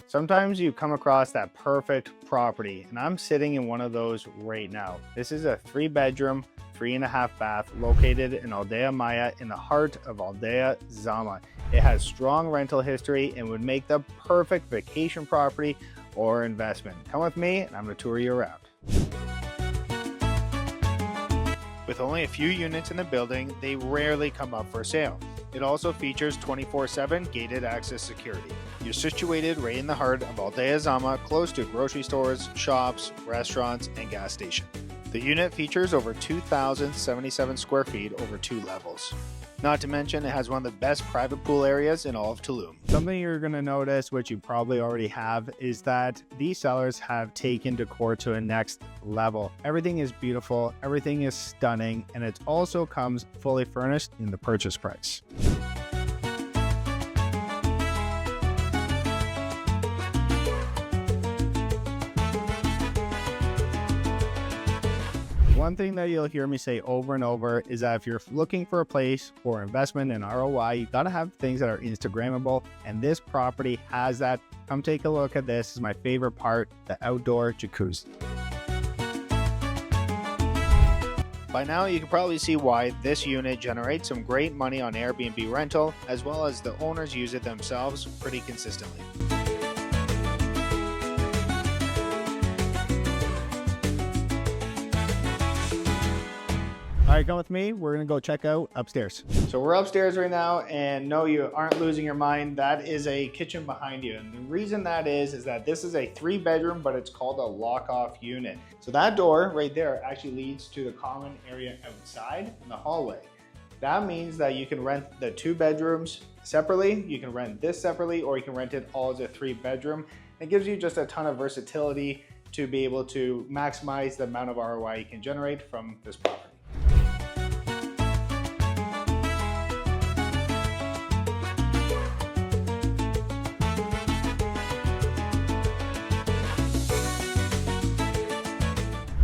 Sometimes you come across that perfect property, and I'm sitting in one of those right now. This is a 3-bedroom, 3.5 bath located in Aldea Maya in the heart of Aldea Zama. It has strong rental history and would make the perfect vacation property or investment. Come with me and I'm going to tour you around. With only a few units in the building, they rarely come up for sale. It also features 24/7 gated access security. You're situated right in the heart of Aldea Zama, close to grocery stores, shops, restaurants, and gas stations. The unit features over 2,077 square feet over 2 levels. Not to mention, it has one of the best private pool areas in all of Tulum. Something you're going to notice, which you probably already have, is that these sellers have taken decor to a next level. Everything is beautiful, everything is stunning, and it also comes fully furnished in the purchase price. One thing that you'll hear me say over and over is that if you're looking for a place for investment and ROI, you gotta have things that are Instagrammable, and this property has that. Come take a look at this. This is my favorite part, the outdoor jacuzzi. By now, you can probably see why this unit generates some great money on Airbnb rental, as well as the owners use it themselves pretty consistently. All right, come with me. We're gonna go check out upstairs. So we're upstairs right now, and no, you aren't losing your mind. That is a kitchen behind you. And the reason that is that this is a 3-bedroom, but it's called a lock-off unit. So that door right there actually leads to the common area outside in the hallway. That means that you can rent the 2 bedrooms separately, you can rent this separately, or you can rent it all as a 3-bedroom. It gives you just a ton of versatility to be able to maximize the amount of ROI you can generate from this property.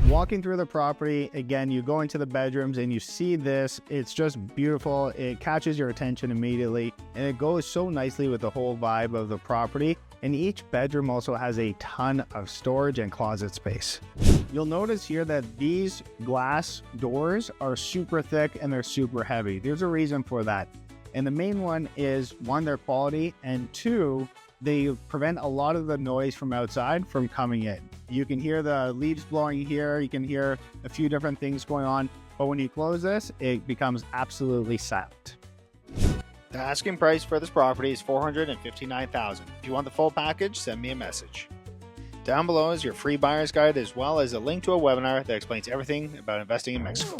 Walking through the property, again, you go into the bedrooms and you see this. It's just beautiful. It catches your attention immediately, and it goes so nicely with the whole vibe of the property. And each bedroom also has a ton of storage and closet space. You'll notice here that these glass doors are super thick and they're super heavy. There's a reason for that. And the main one is, 1, their quality, and 2, they prevent a lot of the noise from outside from coming in. You can hear the leaves blowing here, you can hear a few different things going on, but when you close this, it becomes absolutely silent. The asking price for this property is $459,000. If you want the full package, send me a message. Down below is your free buyer's guide, as well as a link to a webinar that explains everything about investing in Mexico.